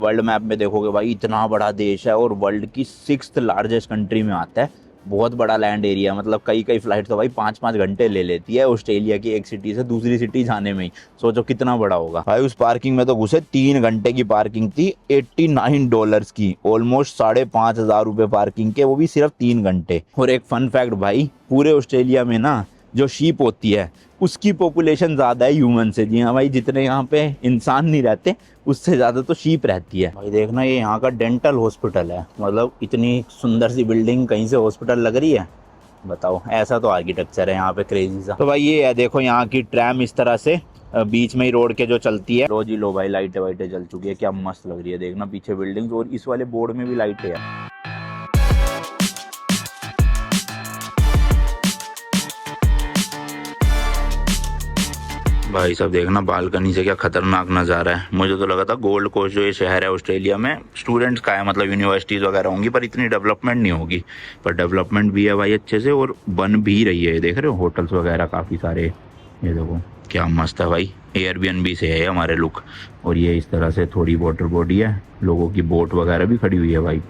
World map में देखोगे भाई इतना बड़ा देश है और वर्ल्ड की 6th लार्जेस्ट कंट्री में आता है। बहुत बड़ा लैंड एरिया, मतलब कई कई फ्लाइट तो भाई 5-5 घंटे ले लेती है ऑस्ट्रेलिया की एक सिटी से दूसरी सिटी जाने में ही। सोचो कितना बड़ा होगा भाई। उस पार्किंग में तो घुसे 3 घंटे की पार्किंग थी, $89 की, ऑलमोस्ट 5,500 पार्किंग के, वो भी सिर्फ 3 घंटे। और एक फन फैक्ट भाई, पूरे ऑस्ट्रेलिया में ना जो शीप होती है उसकी पॉपुलेशन ज़्यादा है ह्यूमन से। जी हाँ भाई, जितने यहाँ पे इंसान नहीं रहते उससे ज़्यादा तो शीप रहती है। भाई देखना, ये यहाँ का डेंटल हॉस्पिटल है, मतलब इतनी सुंदर सी बिल्डिंग कहीं से हॉस्पिटल लग रही है, बताओ। ऐसा तो आर्किटेक्चर है यहाँ पे क्रेजी सा। तो भाई ये है, देखो यहाँ की ट्रैम इस तरह से बीच में ही रोड के जो चलती है। लो जी लो भाई, लाइटें वाइटें जल चुकी है, क्या मस्त लग रही है। देखना पीछे बिल्डिंग, और इस वाले बोर्ड में भी लाइटें है। भाई साहब देखना बालकनी से क्या खतरनाक नज़ारा है। मुझे तो लगा था गोल्ड कोस्ट जो ये शहर है ऑस्ट्रेलिया में स्टूडेंट्स का है, मतलब यूनिवर्सिटीज़ वगैरह होंगी, पर इतनी डेवलपमेंट नहीं होगी। पर डेवलपमेंट भी है भाई अच्छे से, और बन भी रही है। देख रहे हो होटल्स वगैरह काफ़ी सारे, ये देखो क्या मस्त है भाई। एयरबीएनबी से है हमारे लुक। और ये इस तरह से थोड़ी वाटर बॉडी है, लोगों की बोट वगैरह भी खड़ी हुई है भाई।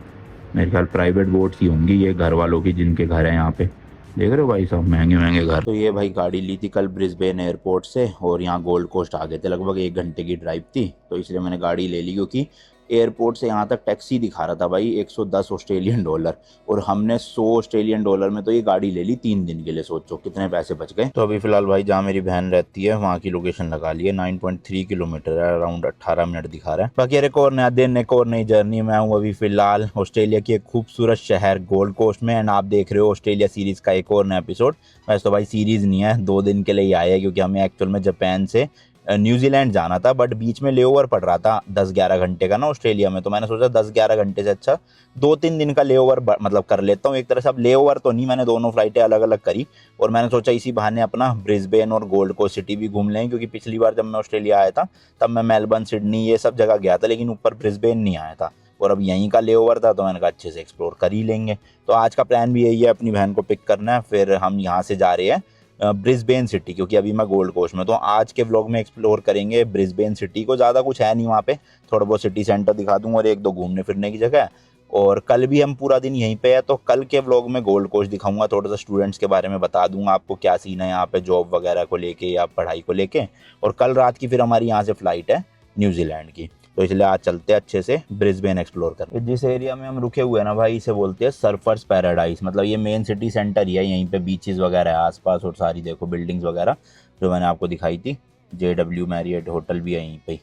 मेरे ख्याल प्राइवेट बोट्स ही होंगी ये, घर वालों की जिनके घर है यहाँ पे। देख रहे हो भाई साहब, महंगे महंगे घर। तो ये भाई गाड़ी ली थी कल ब्रिस्बेन एयरपोर्ट से, और यहाँ गोल्ड कोस्ट आ गए थे। लगभग 1 घंटे की ड्राइव थी, तो इसलिए मैंने गाड़ी ले ली, क्योंकि एयरपोर्ट से यहाँ तक टैक्सी दिखा रहा था भाई $110 और हमने $100 में तो ये गाड़ी ले ली 3 दिन के लिए। सोचो कितने पैसे बच गए। तो अभी फिलहाल भाई जहाँ मेरी बहन रहती है वहाँ की लोकेशन लगा ली है। 9.3 किलोमीटर है, अराउंड 18 मिनट दिखा रहा है। बाकी एक और नया दिन, एक और नई जर्नी में हूँ अभी फिलहाल ऑस्ट्रेलिया की एक खूबसूरत शहर गोल्ड कोस्ट में। एंड आप देख रहे हो ऑस्ट्रेलिया सीरीज का एक और नया एपिसोड। वैसे तो भाई सीरीज नहीं है, 2 दिन के लिए ही आया है, क्योंकि हमें एक्चुअल में जापान से न्यूजीलैंड जाना था, बट बीच में लेओवर पड़ रहा था 10-11 घंटे का ना ऑस्ट्रेलिया में। तो मैंने सोचा 10-11 घंटे से अच्छा 2-3 दिन का लेओवर मतलब कर लेता हूँ एक तरह से। अब लेओवर तो नहीं, मैंने दोनों फ्लाइटें अलग अलग करी, और मैंने सोचा इसी बहाने अपना ब्रिस्बेन और गोल्ड कोस्ट सिटी भी घूम लें, क्योंकि पिछली बार जब मैं ऑस्ट्रेलिया आया था तब मैं मेलबर्न, सिडनी ये सब जगह गया था, लेकिन ऊपर ब्रिस्बेन नहीं आया था। और अब यहीं का लेओवर था, तो मैंने कहा अच्छे से एक्सप्लोर कर ही लेंगे। तो आज का प्लान भी यही है, अपनी बहन को पिक करना है, फिर हम यहाँ से जा रहे हैं ब्रिस्बेन सिटी, क्योंकि अभी मैं गोल्ड कोस्ट में। तो आज के व्लॉग में एक्सप्लोर करेंगे ब्रिस्बेन सिटी को। ज़्यादा कुछ है नहीं वहाँ पे, थोड़ा बहुत सिटी सेंटर दिखा दूँ और 1-2 घूमने फिरने की जगह है। और कल भी हम पूरा दिन यहीं पे है, तो कल के व्लॉग में गोल्ड कोस्ट दिखाऊंगा, थोड़ा सा स्टूडेंट्स के बारे में बता दूंगा आपको क्या सीन है यहाँ पे जॉब वगैरह को लेके या पढ़ाई को लेके। और कल रात की फिर हमारी यहाँ से फ़्लाइट है न्यूजीलैंड की, तो इसलिए आज चलते हैं अच्छे से ब्रिस्बेन एक्सप्लोर कर। जिस एरिया में हम रुके हुए हैं ना भाई, इसे बोलते हैं सर्फर्स पैराडाइज। मतलब ये मेन सिटी सेंटर ही है, यहीं पे बीचेस वगैरह है आसपास, और सारी देखो बिल्डिंग्स वगैरह जो मैंने आपको दिखाई थी। JW मैरियट होटल भी है यहीं पे,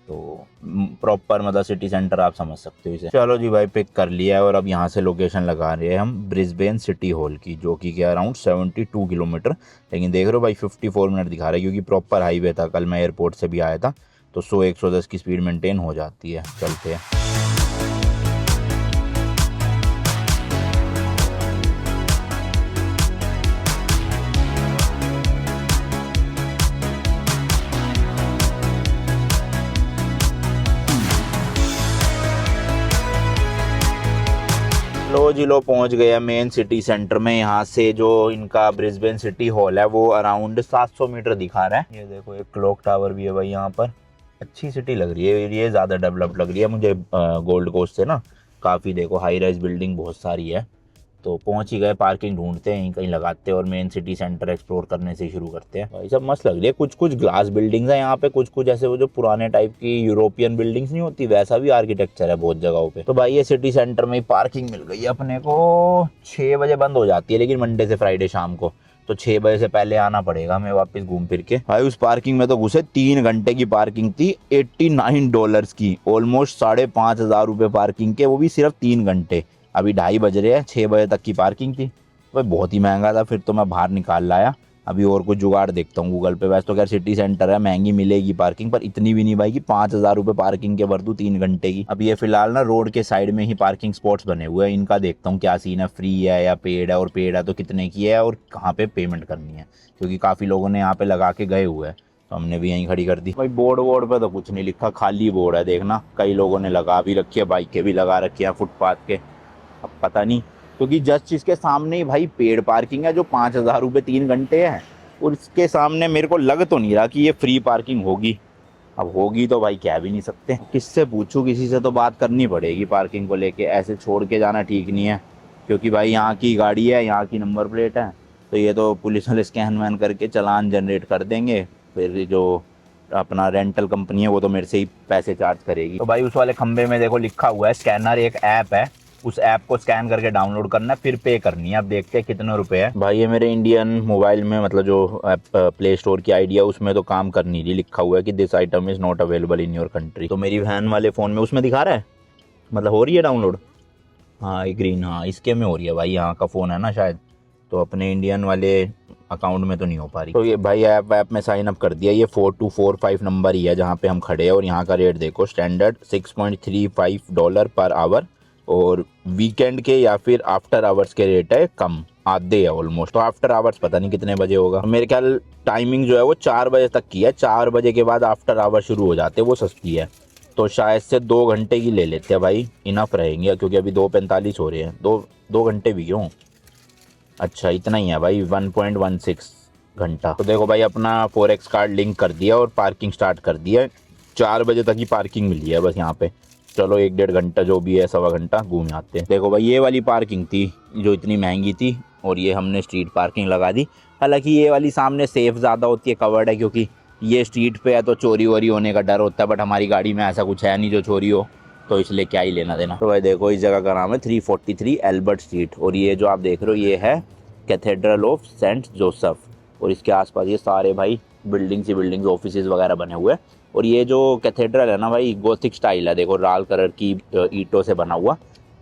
तो प्रॉपर मतलब सिटी सेंटर आप समझ सकते हो इसे। चलो जी भाई, पिक कर लिया है, और अब यहाँ से लोकेशन लगा रहे हैं हम ब्रिस्बेन सिटी हॉल की, जो कि क्या अराउंड 72 किलोमीटर। लेकिन देख रहे हो भाई 54 मिनट दिखा रहा है, क्योंकि प्रॉपर हाईवे था। कल मैं एयरपोर्ट से भी आया था, तो 100-110 की स्पीड मेंटेन हो जाती है। चलते हैं। लो जी लो, पहुंच गया मेन सिटी सेंटर में। यहाँ से जो इनका ब्रिस्बेन सिटी हॉल है वो अराउंड 700 मीटर दिखा रहा है। ये देखो एक क्लॉक टावर भी है भाई यहाँ पर। अच्छी सिटी लग रही है, ये ज़्यादा डेवलप लग रही है मुझे गोल्ड कोस्ट से ना। काफ़ी देखो हाई राइज बिल्डिंग बहुत सारी है। तो पहुंच ही गए, पार्किंग ढूंढते हैं कहीं लगाते हैं, और मेन सिटी सेंटर एक्सप्लोर करने से शुरू करते हैं। भाई सब मस्त लग रही है। कुछ कुछ ग्लास बिल्डिंग्स है यहाँ पे, कुछ कुछ ऐसे वो जो पुराने टाइप की यूरोपियन बिल्डिंग्स नहीं होती, वैसा भी आर्किटेक्चर है बहुत जगहों पे। तो भाई ये सिटी सेंटर में ही पार्किंग मिल गई है अपने को। 6 बजे बंद हो जाती है, लेकिन मंडे से फ्राइडे शाम को, तो 6 बजे से पहले आना पड़ेगा हमें वापस घूम फिर के। भाई उस पार्किंग में तो घुसे 3 घंटे की पार्किंग थी, $89 की, ऑलमोस्ट 5,500 पार्किंग के, वो भी सिर्फ 3 घंटे। अभी 2:30 बज रहे हैं, 6 बजे तक की पार्किंग थी। भाई बहुत ही महंगा था, फिर तो मैं बाहर निकाल लाया। अभी और कुछ जुगाड़ देखता हूँ गूगल पे। वैसे तो खैर सिटी सेंटर है, महंगी मिलेगी पार्किंग, पर इतनी भी नहीं भाई कि 5,000 पार्किंग के भर दूँ 3 घंटे की। अब ये फिलहाल ना रोड के साइड में ही पार्किंग स्पॉट्स बने हुए हैं, इनका देखता हूँ क्या सीन है, फ्री है या पेड है, और पेड है तो कितने की है, और कहाँ पे पेमेंट करनी है, क्योंकि काफ़ी लोगों ने यहाँ पे लगा के गए हुए हैं, तो हमने भी यहीं खड़ी कर दी। भाई बोर्ड पे तो कुछ नहीं लिखा, खाली बोर्ड है। देखना कई लोगों ने लगा भी रखी है, बाइकें भी लगा रखी है फुटपाथ के। अब पता नहीं, क्योंकि जस्ट इसके सामने ही भाई पेड पार्किंग है जो 5,000 रुपये 3 घंटे है, और इसके सामने मेरे को लग तो नहीं रहा कि ये फ्री पार्किंग होगी। अब होगी तो भाई कह भी नहीं सकते, किससे पूछूं, किसी से तो बात करनी पड़ेगी पार्किंग को लेके, ऐसे छोड़ के जाना ठीक नहीं है। क्योंकि भाई यहाँ की गाड़ी है, यहाँ की नंबर प्लेट है, तो ये तो पुलिस वाले स्कैन वैन करके चालान जनरेट कर देंगे, फिर जो अपना रेंटल कंपनी है वो तो मेरे से ही पैसे चार्ज करेगी। तो भाई उस वाले खंबे में देखो लिखा हुआ है स्कैनर, एक ऐप है, उस ऐप को स्कैन करके डाउनलोड करना है, फिर पे करनी है। अब देखते हैं कितने रुपए है। भाई ये मेरे इंडियन मोबाइल में मतलब जो ऐप प्ले स्टोर की आईडी है उसमें तो काम कर नहीं रही, लिखा हुआ है कि this item is not available in your country. तो मेरी बहन वाले फ़ोन में उसमें दिखा रहा है, मतलब हो रही है डाउनलोड। हाँ ये ग्रीन, हाँ इसके में हो रही है भाई, यहाँ का फ़ोन है ना शायद, तो अपने इंडियन वाले अकाउंट में तो नहीं हो पा रही। तो ये भाई ऐप में साइन अप कर दिया, ये 4245 नंबर ही है जहाँ पे हम खड़े हैं, और यहाँ का रेट देखो, स्टैंडर्ड $6.35 पर आवर, और वीकेंड के या फिर आफ्टर आवर्स के रेट है कम, आधे है ऑलमोस्ट। तो आफ्टर आवर्स पता नहीं कितने बजे होगा, मेरे ख्याल टाइमिंग जो है वो 4 बजे तक की है, 4 बजे के बाद आफ्टर आवर शुरू हो जाते हैं, वो सस्ती है। तो शायद से 2 घंटे की ले लेते हैं भाई, इनफ रहेंगे, क्योंकि अभी 2:45 हो रहे हैं, 2 घंटे भी क्यों, अच्छा इतना ही है भाई, 1.16 घंटा। तो देखो भाई अपना फोरेक्स कार्ड लिंक कर दिया और पार्किंग स्टार्ट कर दिया, 4 बजे तक ही पार्किंग मिली है बस यहाँ पे। चलो 1-1.5 घंटा जो भी है, 1.25 घंटा घूम आते हैं। देखो भाई ये वाली पार्किंग थी जो इतनी महंगी थी, और ये हमने स्ट्रीट पार्किंग लगा दी। हालांकि ये वाली सामने सेफ ज़्यादा होती है, कवर्ड है, क्योंकि ये स्ट्रीट पे है तो चोरी वोरी होने का डर होता है, बट हमारी गाड़ी में ऐसा कुछ है नहीं जो चोरी हो, तो इसलिए क्या ही लेना देना। तो भाई देखो इस जगह का नाम है 343 एल्बर्ट स्ट्रीट, और ये जो आप देख रहे हो ये है कैथेड्रल ऑफ सेंट जोसेफ, और इसके आसपास ये सारे भाई बिल्डिंग्स ऑफिसेज वगैरह बने हुए हैं। और ये जो कैथेड्रल है ना भाई, गोथिक स्टाइल है, देखो लाल कलर की ईंटों से बना हुआ,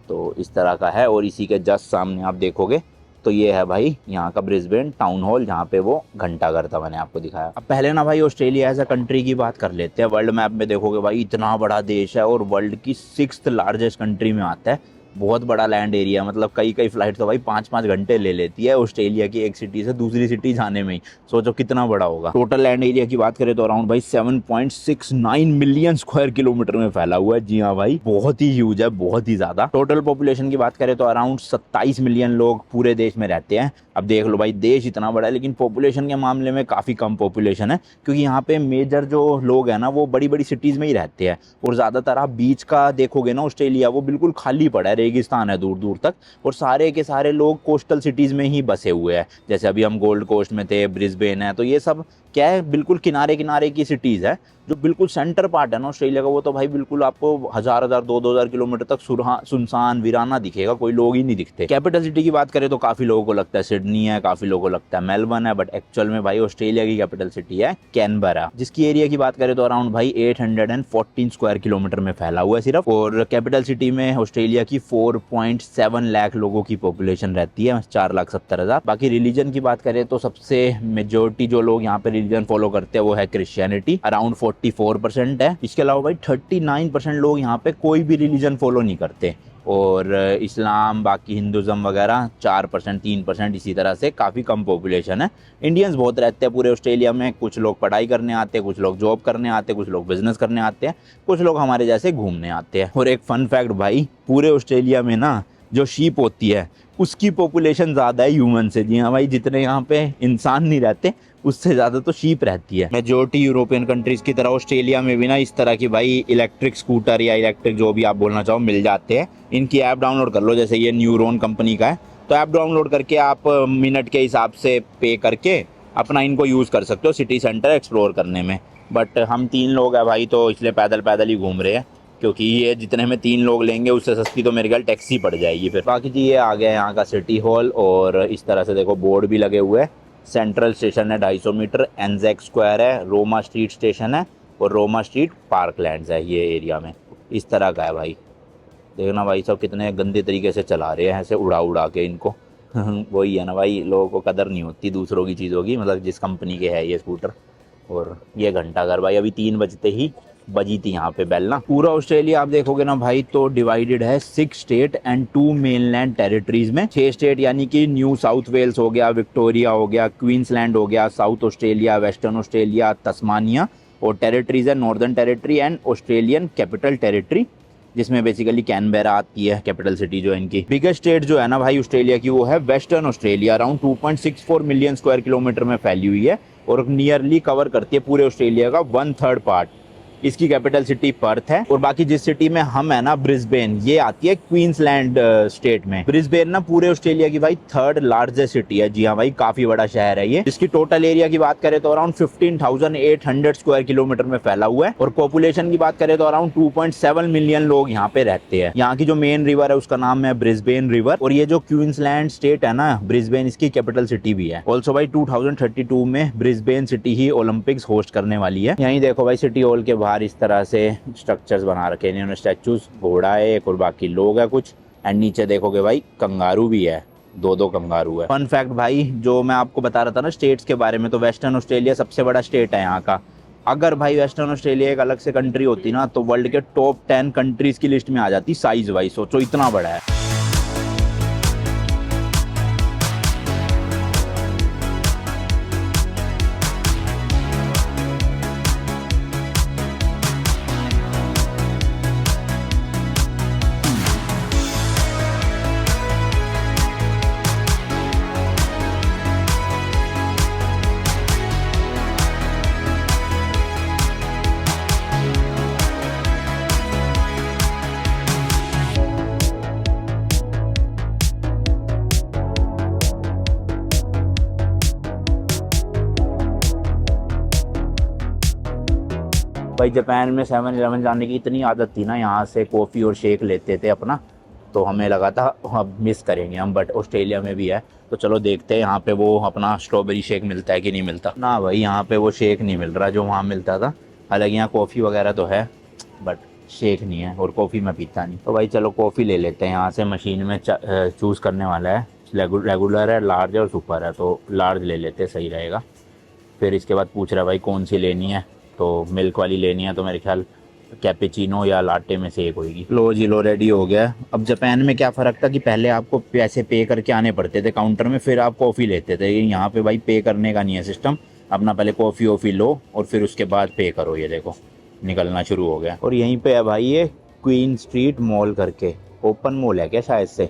तो इस तरह का है। और इसी के जस्ट सामने आप देखोगे तो ये है भाई यहाँ का ब्रिस्बेन टाउन हॉल, जहाँ पे वो घंटाघर था मैंने आपको दिखाया। अब पहले ना भाई ऑस्ट्रेलिया एज अ कंट्री की बात कर लेते हैं। वर्ल्ड मैप में देखोगे भाई इतना बड़ा देश है, और वर्ल्ड की 6th लार्जेस्ट कंट्री में आता है, बहुत बड़ा लैंड एरिया, मतलब कई फ्लाइट तो भाई 5-5 घंटे ले लेती है ऑस्ट्रेलिया की एक सिटी से दूसरी सिटी जाने में ही, सोचो कितना बड़ा होगा। टोटल लैंड एरिया की बात करें तो अराउंड भाई 7.69 मिलियन स्क्वायर किलोमीटर में फैला हुआ है। जी हाँ भाई बहुत ही ह्यूज है, बहुत ही ज्यादा। टोटल पॉपुलेशन की बात करें तो अराउंड 27 मिलियन लोग पूरे देश में रहते हैं। अब देख लो भाई देश इतना बड़ा है, लेकिन पॉपुलेशन के मामले में काफ़ी कम पॉपुलेशन है, क्योंकि यहाँ पे मेजर जो लोग हैं ना वो बड़ी बड़ी सिटीज़ में ही रहते हैं। और ज़्यादातर आप बीच का देखोगे ना ऑस्ट्रेलिया, वो बिल्कुल खाली पड़ा है, रेगिस्तान है दूर दूर तक, और सारे के सारे लोग कोस्टल सिटीज़ में ही बसे हुए हैं। जैसे अभी हम गोल्ड कोस्ट में थे, ब्रिस्बेन है, तो ये सब क्या है, बिल्कुल किनारे किनारे की सिटीज़ है। जो बिल्कुल सेंटर पार्ट है ना ऑस्ट्रेलिया का, वो तो भाई बिल्कुल आपको 1000-2000 किलोमीटर तक सुनसान वीराना दिखेगा, कोई लोग ही नहीं दिखते। कैपिटल सिटी की बात करें तो काफ़ी लोगों को लगता है सिडनी है, काफ़ी लोगों को लगता है मेलबर्न है, बट एक्चुअल में भाई ऑस्ट्रेलिया की कैपिटल सिटी है कैनबरा, जिसकी एरिया की बात करें तो अराउंड भाई 814 स्क्वायर किलोमीटर में फैला हुआ है सिर्फ। और कैपिटल सिटी में ऑस्ट्रेलिया की 4.7 लाख लोगों की पॉपुलेशन रहती है, 4,70,000। बाकी रिलीजन की बात करें तो सबसे मेजोरिटी जो लोग यहाँ पे रिलीजन फॉलो करते हैं वो है क्रिश्चियनिटी, अराउंड 44% है। इसके अलावा भाई 39% लोग यहाँ पे कोई भी रिलीजन फॉलो नहीं करते, और इस्लाम बाकी हिंदुज़म वगैरह 4%, 3%, इसी तरह से काफ़ी कम पॉपुलेशन है। इंडियंस बहुत रहते हैं पूरे ऑस्ट्रेलिया में, कुछ लोग पढ़ाई करने आते हैं, कुछ लोग जॉब करने आते हैं, कुछ लोग बिजनेस करने आते हैं, कुछ लोग हमारे जैसे घूमने आते हैं। और एक फन फैक्ट भाई, पूरे ऑस्ट्रेलिया में ना जो शीप होती है उसकी पॉपुलेशन ज़्यादा है ह्यूमन से। जी हाँ भाई, जितने यहाँ पे इंसान नहीं रहते उससे ज़्यादा तो शीप रहती है। मेजोरिटी यूरोपियन कंट्रीज़ की तरह ऑस्ट्रेलिया में भी ना इस तरह की भाई इलेक्ट्रिक स्कूटर या इलेक्ट्रिक जो भी आप बोलना चाहो मिल जाते हैं। इनकी ऐप डाउनलोड कर लो, जैसे ये न्यूरॉन कंपनी का है, तो ऐप डाउनलोड करके आप मिनट के हिसाब से पे करके अपना इनको यूज़ कर सकते हो सिटी सेंटर एक्सप्लोर करने में। बट हम 3 लोग हैं भाई, तो इसलिए पैदल पैदल ही घूम रहे हैं, क्योंकि ये जितने में 3 लोग लेंगे उससे सस्ती तो मेरे ख्याल टैक्सी पड़ जाएगी फिर। बाकी जी ये आ गया यहाँ का सिटी हॉल, और इस तरह से देखो बोर्ड भी लगे हुए हैं। सेंट्रल स्टेशन है 250 मीटर, एनजेक स्क्वायर है, रोमा स्ट्रीट स्टेशन है, और रोमा स्ट्रीट पार्कलैंड्स है ये एरिया में। इस तरह का है भाई, देखना भाई सब कितने गंदे तरीके से चला रहे हैं, ऐसे उड़ा उड़ा के इनको वही है ना भाई, लोगों को कदर नहीं होती दूसरों की चीज़ों की, मतलब जिस कंपनी के है ये स्कूटर। और ये घंटाघर भाई अभी 3 बजते ही बजी थी यहाँ पे बेल ना। पूरा ऑस्ट्रेलिया आप देखोगे ना भाई तो डिवाइडेड है 6 स्टेट एंड 2 मेनलैंड टेरिटरीज में। 6 स्टेट यानी कि न्यू साउथ वेल्स हो गया, विक्टोरिया हो गया, क्वींसलैंड हो गया, south Australia, western Australia, Tasmania, और टेरिटरीज है northern territory and Australian capital territory, जिसमें बेसिकली कैनबेरा आती है कैपिटल सिटी जो है इनकी। बिगेस्ट स्टेट जो है ना भाई ऑस्ट्रेलिया की वो है western Australia, around 2.64 million square kilometre में फैली हुई है, और नियरली कवर करती है पूरे ऑस्ट्रेलिया का 1/3 पार्ट। इसकी कैपिटल सिटी पर्थ है। और बाकी जिस सिटी में हम है ना, ब्रिस्बेन, ये आती है क्वींसलैंड स्टेट में। ब्रिस्बेन ना पूरे ऑस्ट्रेलिया की भाई 3rd लार्जेस्ट सिटी है। जी हाँ भाई, काफी बड़ा शहर है ये। इसकी टोटल एरिया की बात करें तो अराउंड 15,800 स्क्वायर किलोमीटर में फैला हुआ है। और पॉपुलेशन की बात करें तो अराउंड 2.7 मिलियन लोग यहाँ पे रहते हैं। यहाँ की जो मेन रिवर है उसका नाम है ब्रिस्बेन रिवर। और ये जो क्वींसलैंड स्टेट है ना, ब्रिस्बेन इसकी कैपिटल सिटी भी है। ऑल्सो भाई 2032 में ब्रिस्बेन सिटी ही ओलंपिक्स होस्ट करने वाली है। यहीं देखो भाई सिटी हॉल के बाहर इस तरह से स्ट्रक्चर्स बना रखे हैं इन्होंने, स्टैचूज, घोड़ा है एक और बाकी लोग है कुछ। एंड नीचे देखोगे भाई कंगारू भी है, दो कंगारू है। फन फैक्ट भाई, जो मैं आपको बता रहा था ना स्टेट्स के बारे में, तो वेस्टर्न ऑस्ट्रेलिया सबसे बड़ा स्टेट है यहाँ का। अगर भाई वेस्टर्न ऑस्ट्रेलिया एक अलग से कंट्री होती ना, तो वर्ल्ड के टॉप 10 कंट्रीज की लिस्ट में आ जाती साइज वाइज। सोचो इतना बड़ा है। भाई जापान में 7-Eleven जाने की इतनी आदत थी ना, यहाँ से कॉफ़ी और शेक लेते थे अपना, तो हमें लगा था अब मिस करेंगे हम। बट ऑस्ट्रेलिया में भी है, तो चलो देखते हैं यहाँ पे वो अपना स्ट्रॉबेरी शेक मिलता है कि नहीं मिलता। ना भाई यहाँ पे वो शेक नहीं मिल रहा जो वहाँ मिलता था। हालांकि यहाँ कॉफ़ी वगैरह तो है बट शेक नहीं है, और कॉफ़ी मैं पीता नहीं। तो भाई चलो कॉफ़ी ले लेते हैं यहाँ से। मशीन में चूज़ करने वाला है, रेगुलर है, लार्ज है और सुपर है, तो लार्ज ले लेते हैं, सही रहेगा। फिर इसके बाद पूछ रहा है भाई कौन सी लेनी है, तो मिल्क वाली लेनी है, तो मेरे ख्याल कैपेचिनो या लाटे में से एक होगी। लो जी लो, रेडी हो गया। अब जापान में क्या फ़र्क था कि पहले आपको पैसे पे करके आने पड़ते थे काउंटर में, फिर आप कॉफ़ी लेते थे। यहाँ पे भाई पे करने का नहीं है सिस्टम, अपना पहले कॉफ़ी वॉफ़ी लो और फिर उसके बाद पे करो। ये देखो निकलना शुरू हो गया। और यहीं पे है भाई ये क्वीन स्ट्रीट मॉल करके, ओपन मॉल है क्या शायद से,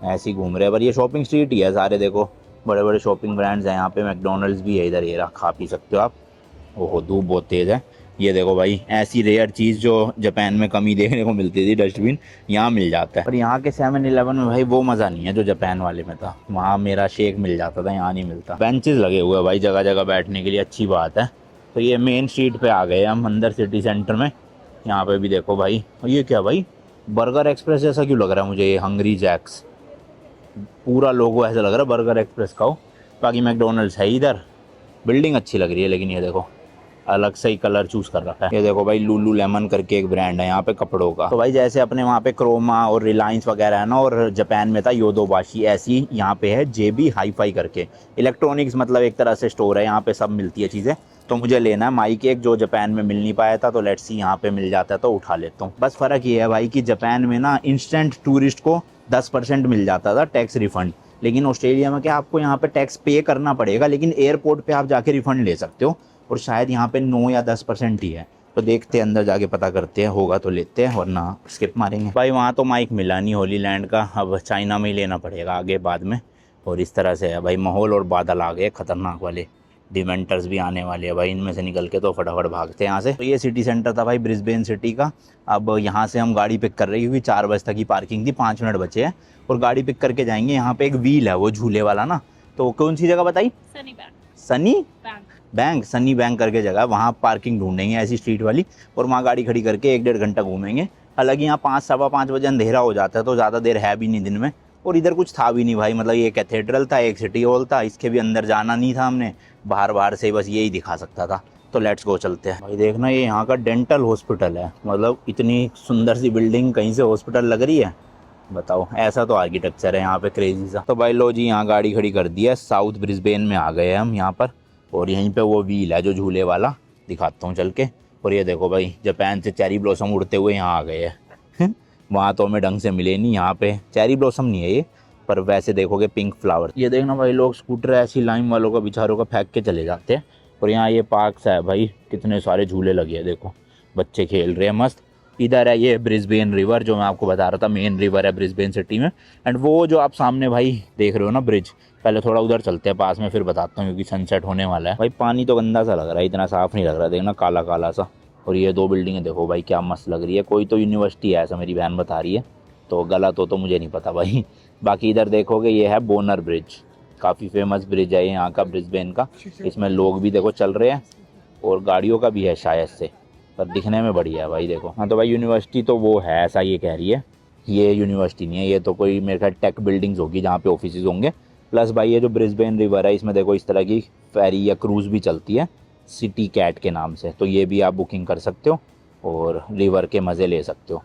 ऐसे ही घूम रहे हैं। पर ये शॉपिंग स्ट्रीट ही है सारे, देखो बड़े बड़े शॉपिंग ब्रांड्स हैं यहाँ पे। मैकडोनल्ड्स भी है इधर, ये रहा, खा पी सकते हो आप। ओहो धूप बहुत तेज़ है। ये देखो भाई ऐसी रेयर चीज़ जो जापान में कमी देखने को मिलती थी, डस्टबिन, यहाँ मिल जाता है। पर यहाँ के 7-Eleven में भाई वो मज़ा नहीं है जो जापान वाले में था। वहाँ मेरा शेक मिल जाता था, यहाँ नहीं मिलता। बेंचेस लगे हुए हैं भाई जगह जगह बैठने के लिए, अच्छी बात है। तो ये मेन स्ट्रीट पे आ गए हम अंदर सिटी सेंटर में। यहाँ पे भी देखो भाई, ये क्या भाई, बर्गर एक्सप्रेस जैसा क्यों लग रहा है मुझे ये, हंग्री जैक्स, पूरा लोगो ऐसा लग रहा है बर्गर एक्सप्रेस का हो। बाकी मैकडोनल्ड्स है इधर। बिल्डिंग अच्छी लग रही है, लेकिन ये देखो अलग से ही कलर चूज कर रखा है। ये देखो भाई लुलू लेमन करके एक ब्रांड है यहाँ पे कपड़ों का। तो भाई जैसे अपने वहाँ पे क्रोमा और रिलायंस वगैरह है ना, और जापान में था योदोबाशी, ऐसी यहाँ पे है जेबी हाईफाई करके। इलेक्ट्रॉनिक्स मतलब एक तरह से स्टोर है, यहाँ पे सब मिलती है चीज़ें। तो मुझे लेना है माइक एक, जो जापान में मिल नहीं पाया था, तो लेट्स सी यहाँ पे मिल जाता है तो उठा लेता हूँ। बस फ़र्क ये है भाई कि जापान में ना इंस्टेंट टूरिस्ट को 10% मिल जाता था टैक्स रिफंड, लेकिन ऑस्ट्रेलिया में क्या आपको यहाँ पे टैक्स पे करना पड़ेगा, लेकिन एयरपोर्ट पे आप जाके रिफंड ले सकते हो। और शायद यहाँ पे 9 या 10% ही है। तो देखते हैं, अंदर जाके पता करते हैं, होगा तो लेते हैं वरना स्किप मारेंगे। भाई वहाँ तो माइक मिला नहीं होली लैंड का, अब चाइना में ही लेना पड़ेगा आगे बाद में। और इस तरह से है भाई माहौल, और बादल आ गए खतरनाक वाले, डिमेंटर्स भी आने वाले हैं भाई, इनमें से निकल के तो फटाफट भागते हैं यहाँ से। तो ये सिटी सेंटर था भाई ब्रिस्बेन सिटी का। अब यहाँ से हम गाड़ी पिक कर रही हुई, 4 बजे तक की पार्किंग थी, 5 मिनट बचे हैं, और गाड़ी पिक करके जाएंगे। यहाँ पे एक व्हील है वो झूले वाला ना, तो कौन सी जगह बताई, सनी बैंक करके जगह, वहाँ पार्किंग ढूंढेंगे ऐसी स्ट्रीट वाली, और वहाँ गाड़ी खड़ी करके 1-1.5 घंटा घूमेंगे। हालांकि यहाँ 5-5:15 बजे अंधेरा हो जाता है, तो ज़्यादा देर है भी नहीं दिन में। और इधर कुछ था भी नहीं भाई, मतलब ये कैथेड्रल था, एक सिटी हॉल था, इसके भी अंदर जाना नहीं था हमने, बाहर से बस यही दिखा सकता था। तो लेट्स गो, चलते हैं भाई। देखना ये यहाँ का डेंटल हॉस्पिटल है, मतलब इतनी सुंदर सी बिल्डिंग कहीं से हॉस्पिटल लग रही है, बताओ। ऐसा तो आर्किटेक्चर है यहाँ पे क्रेजी सा। तो भाई लो जी यहाँ गाड़ी खड़ी कर दी है, साउथ ब्रिस्बेन में आ गए हम यहाँ पर। और यहीं पे वो व्हील है जो झूले वाला, दिखाता हूँ चल के। और ये देखो भाई जापान से चेरी ब्लॉसम उड़ते हुए यहाँ आ गए हैं। वहाँ तो हमें ढंग से मिले नहीं, यहाँ पे चेरी ब्लॉसम नहीं है ये, पर वैसे देखोगे पिंक फ्लावर। ये देखना भाई लोग स्कूटर ऐसी लाइम वालों का बिचारों का फेंक के चले जाते हैं। और यहाँ ये पार्क है भाई, कितने सारे झूले लगे हैं, देखो बच्चे खेल रहे हैं मस्त। इधर है ये ब्रिस्बेन रिवर, जो मैं आपको बता रहा था, मेन रिवर है ब्रिस्बेन सिटी में। एंड वो जो आप सामने भाई देख रहे हो ना ब्रिज, पहले थोड़ा उधर चलते हैं पास में, फिर बताता हूँ, क्योंकि सनसेट होने वाला है। भाई पानी तो गंदा सा लग रहा है, इतना साफ नहीं लग रहा, देखना काला काला सा। और ये 2 बिल्डिंगें देखो भाई क्या मस्त लग रही है, कोई तो यूनिवर्सिटी है ऐसा मेरी बहन बता रही है, तो गलत हो तो मुझे नहीं पता भाई। बाकी इधर देखोगे ये है बोनर ब्रिज, काफ़ी फेमस ब्रिज है यहाँ का ब्रिस्बेन का। इसमें लोग भी देखो चल रहे हैं और गाड़ियों का भी है शायद से, पर दिखने में बढ़िया है भाई देखो। हाँ तो भाई यूनिवर्सिटी तो वो है ऐसा ये कह रही है, ये यूनिवर्सिटी नहीं है, ये तो कोई मेरे ख्याल टेक बिल्डिंग्स होगी जहाँ पे ऑफिस होंगे। प्लस भाई ये जो ब्रिस्बेन रिवर है इसमें देखो इस तरह की फेरी या क्रूज़ भी चलती है सिटी कैट के नाम से, तो ये भी आप बुकिंग कर सकते हो और रिवर के मज़े ले सकते हो।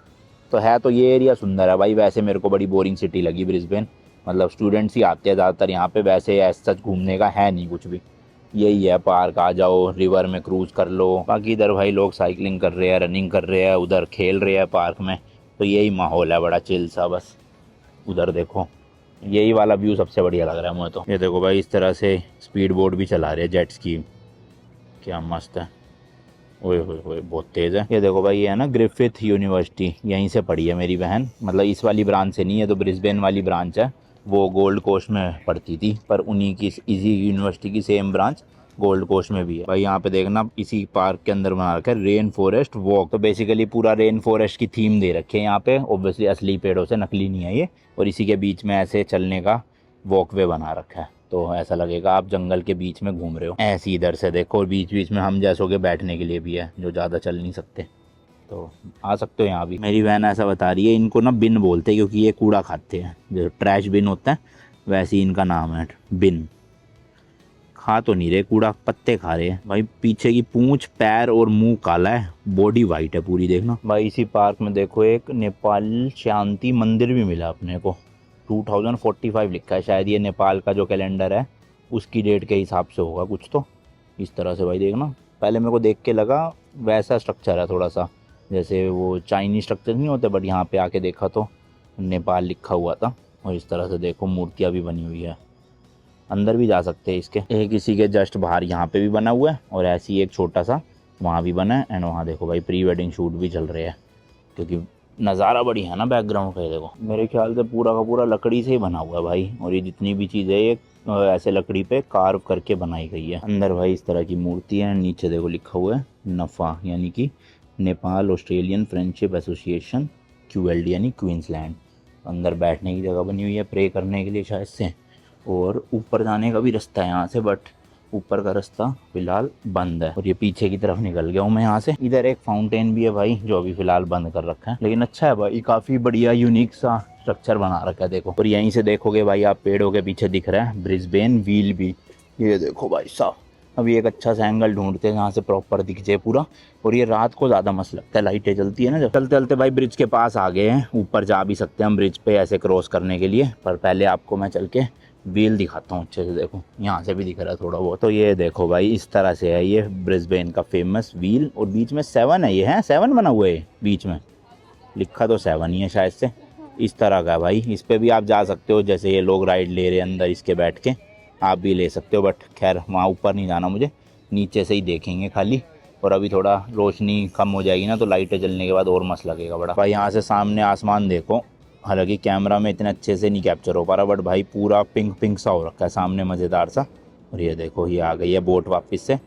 तो है तो ये एरिया सुंदर है भाई, वैसे मेरे को बड़ी बोरिंग सिटी लगी ब्रिस्बेन, मतलब स्टूडेंट्स ही आते हैं ज़्यादातर यहाँ पे, वैसे ऐसा सच घूमने का है नहीं कुछ भी, यही है पार्क आ जाओ रिवर में क्रूज़ कर लो। बाकी इधर भाई लोग साइकिलिंग कर रहे हैं, रनिंग कर रहे हैं, उधर खेल रहे हैं पार्क में, तो यही माहौल है बड़ा चिल सा बस। उधर देखो यही वाला व्यू सबसे बढ़िया लग रहा है मुझे तो। ये देखो भाई इस तरह से स्पीड बोट भी चला रहे हैं, जेट स्की, क्या मस्त है, ओए होए होए बहुत तेज़ है। ये देखो भाई ये है ना ग्रिफिथ यूनिवर्सिटी, यहीं से पढ़ी है मेरी बहन, मतलब इस वाली ब्रांच से नहीं है, तो ब्रिस्बेन वाली ब्रांच है, वो गोल्ड कोस्ट में पढ़ती थी, पर उन्हीं की इसी यूनिवर्सिटी की सेम ब्रांच गोल्ड कोस्ट में भी है भाई। यहाँ पे देखना इसी पार्क के अंदर बना रखा है रेन फॉरेस्ट वॉक, तो बेसिकली पूरा रेन फॉरेस्ट की थीम दे रखी है यहाँ पे, ऑब्वियसली असली पेड़ों से, नकली नहीं है ये, और इसी के बीच में ऐसे चलने का वॉकवे बना रखा है, तो ऐसा लगेगा आप जंगल के बीच में घूम रहे हो ऐसे। इधर से देखो और बीच बीच में हम जैसों के बैठने के लिए भी है जो ज़्यादा चल नहीं सकते, तो आ सकते हो यहाँ भी। मेरी बहन ऐसा बता रही है इनको ना बिन बोलते हैं क्योंकि ये कूड़ा खाते हैं, जो ट्रैश बिन होता है वैसे ही इनका नाम है बिन। खा तो नहीं रहे कूड़ा, पत्ते खा रहे हैं भाई। पीछे की पूंछ, पैर और मुंह काला है, बॉडी वाइट है पूरी, देखना भाई। इसी पार्क में देखो एक नेपाल शांति मंदिर भी मिला अपने को, 2045 लिखा है, शायद ये नेपाल का जो कैलेंडर है उसकी डेट के हिसाब से होगा कुछ, तो इस तरह से भाई देखना। पहले मेरे को देख के लगा वैसा स्ट्रक्चर है थोड़ा सा, जैसे वो चाइनीज स्ट्रक्चर नहीं होते, बट यहाँ पे आके देखा तो नेपाल लिखा हुआ था। और इस तरह से देखो मूर्तियाँ भी बनी हुई है, अंदर भी जा सकते हैं इसके। एक इसी के जस्ट बाहर यहाँ पे भी बना हुआ है, और ऐसी एक छोटा सा वहाँ भी बना है। एंड वहाँ देखो भाई प्री वेडिंग शूट भी चल रहे हैं, क्योंकि नज़ारा बड़ी है ना बैकग्राउंड का। ये देखो मेरे ख्याल से पूरा का पूरा लकड़ी से ही बना हुआ है भाई, और ये जितनी भी चीज़ है ये ऐसे लकड़ी पे कार्व करके बनाई गई है। अंदर भाई इस तरह की मूर्ति है, नीचे देखो लिखा हुआ है नफ़ा, यानी कि Nepal Australian friendship association, QLD यानी क्वींसलैंड। अंदर बैठने की जगह बनी हुई है प्रे करने के लिए शायद से, और ऊपर जाने का भी रास्ता है यहाँ से, बट ऊपर का रास्ता फिलहाल बंद है। और ये पीछे की तरफ निकल गया हूँ मैं यहाँ से। इधर एक फाउंटेन भी है भाई जो अभी फिलहाल बंद कर रखा है, लेकिन अच्छा है भाई, काफ़ी बढ़िया यूनिक सा स्ट्रक्चर बना रखा है देखो। और यहीं से देखोगे भाई आप पेड़ों के पीछे दिख रहा है ब्रिस्बेन व्हील भी, ये देखो भाई साहब। अभी एक अच्छा सा एंगल ढूंढते हैं जहाँ से प्रॉपर दिख जाए पूरा। और ये रात को ज़्यादा मस्त लगता है, लाइटें जलती है ना जब। चलते चलते भाई ब्रिज के पास आ गए हैं, ऊपर जा भी सकते हैं हम ब्रिज पे ऐसे क्रॉस करने के लिए, पर पहले आपको मैं चल के व्हील दिखाता हूँ अच्छे से। देखो यहाँ से भी दिख रहा है थोड़ा बहुत, तो ये देखो भाई इस तरह से है ये ब्रिस्बेन का फेमस व्हील। और बीच में 7 है, ये है 7 बना हुआ है बीच में, लिखा तो 7 ही है शायद से। इस तरह का भाई, इस पर भी आप जा सकते हो, जैसे ये लोग राइड ले रहे हैं अंदर इसके बैठ के, आप भी ले सकते हो, बट खैर वहाँ ऊपर नहीं जाना मुझे, नीचे से ही देखेंगे खाली। और अभी थोड़ा रोशनी कम हो जाएगी ना, तो लाइटें जलने के बाद और मस्त लगेगा बड़ा भाई। यहाँ से सामने आसमान देखो, हालांकि कैमरा में इतने अच्छे से नहीं कैप्चर हो पा रहा, बट भाई पूरा पिंक पिंक सा हो रखा है सामने, मज़ेदार सा। और ये देखो ये आ गई है बोट वापस से,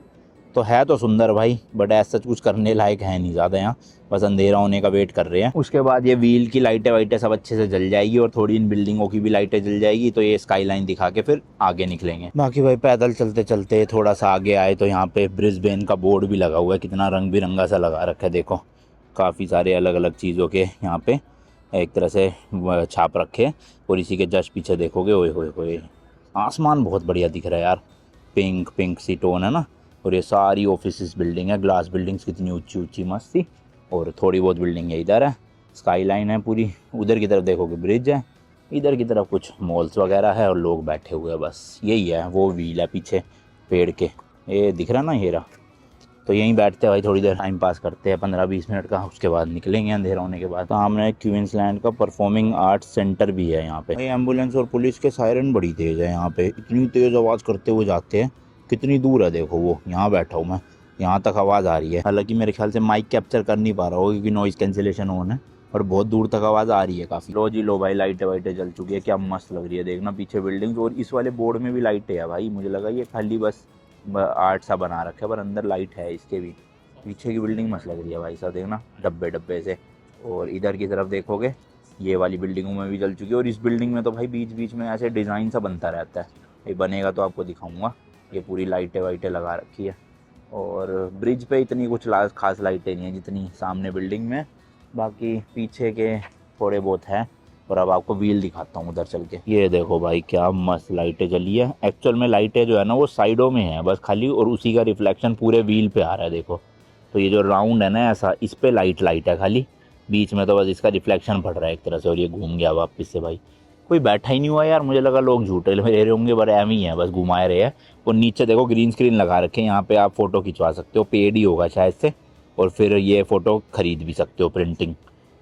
तो है तो सुंदर भाई, बट ऐसा कुछ करने लायक है नहीं ज़्यादा यहाँ, बस अंधेरा होने का वेट कर रहे हैं। उसके बाद ये व्हील की लाइटें वाइटें सब अच्छे से जल जाएगी, और थोड़ी इन बिल्डिंगों की भी लाइटें जल जाएगी, तो ये स्काई लाइन दिखा के फिर आगे निकलेंगे। बाकी भाई पैदल चलते चलते थोड़ा सा आगे आए तो यहाँ पे ब्रिस्बेन का बोर्ड भी लगा हुआ है, कितना रंग बिरंगा सा लगा रखा है देखो, काफ़ी सारे अलग अलग चीज़ों के यहाँ पे एक तरह से छाप रखे। और इसी के जस्ट पीछे देखोगे, ओए होए होए, आसमान बहुत बढ़िया दिख रहा है यार, पिंक पिंक सी टोन है ना। और ये सारी ऑफिस बिल्डिंग है, ग्लास बिल्डिंग्स कितनी ऊंची ऊंची मस्त सी, और थोड़ी बहुत बिल्डिंग है इधर है, स्काई लाइन है पूरी। उधर की तरफ देखोगे ब्रिज है, इधर की तरफ कुछ मॉल्स वगैरह है और लोग बैठे हुए हैं, बस यही है। वो व्हील है पीछे पेड़ के, ये दिख रहा ना ये रहा, तो यहीं बैठते हैं भाई, थोड़ी देर टाइम पास करते हैं 15-20 मिनट का, उसके बाद निकलेंगे अंधेरा होने के बाद। सामने क्वींसलैंड का परफॉर्मिंग आर्ट्स सेंटर भी है यहाँ पे। एम्बुलेंस और पुलिस के सायरन बड़ी तेज़ है यहाँ पे, इतनी तेज़ आवाज़ करते हुए जाते हैं। कितनी दूर है देखो, वो यहाँ बैठा हूँ मैं, यहाँ तक आवाज़ आ रही है। हालांकि मेरे ख्याल से माइक कैप्चर कर नहीं पा रहा होगा क्योंकि नॉइज़ कैंसिलेशन ऑन है, और बहुत दूर तक आवाज़ आ रही है काफ़ी। लो जी लो भाई, लाइटें वाइटें जल चुकी है, क्या मस्त लग रही है देखना पीछे बिल्डिंग्स। और इस वाले बोर्ड में भी लाइटें है भाई, मुझे लगा ये खाली बस आर्ट सा बना रखा है, पर अंदर लाइट है इसके भी, पीछे की बिल्डिंग मस्त लग रही है भाई साहब, देखना डब्बे डब्बे से। और इधर की तरफ देखोगे ये वाली बिल्डिंगों में भी जल चुकी है। और इस बिल्डिंग में तो भाई बीच बीच में ऐसे डिज़ाइन सा बनता रहता है, ये बनेगा तो आपको दिखाऊंगा। ये पूरी लाइटें वाइटें लगा रखी है। और ब्रिज पे इतनी कुछ खास लाइटें नहीं है जितनी सामने बिल्डिंग में, बाकी पीछे के थोड़े बहुत हैं। और अब आपको व्हील दिखाता हूँ उधर चल के। ये देखो भाई क्या मस्त लाइटें जली है। एक्चुअल में लाइटें जो है ना वो साइडों में है बस खाली, और उसी का रिफ्लेक्शन पूरे व्हील पे आ रहा है देखो। तो ये जो राउंड है ना ऐसा, इस पे लाइट है खाली, बीच में तो बस इसका रिफ्लेक्शन पड़ रहा है एक तरह से। और ये घूम गया वापस से भाई, कोई बैठा ही नहीं हुआ यार। मुझे लगा लोग झूठे ले रहे होंगे, पर एम ही है, बस घुमाए रहे हैं। और नीचे देखो ग्रीन स्क्रीन लगा रखे हैं, यहाँ पे आप फ़ोटो खिंचवा सकते हो, पेड ही होगा शायद से। और फिर ये फ़ोटो ख़रीद भी सकते हो प्रिंटिंग।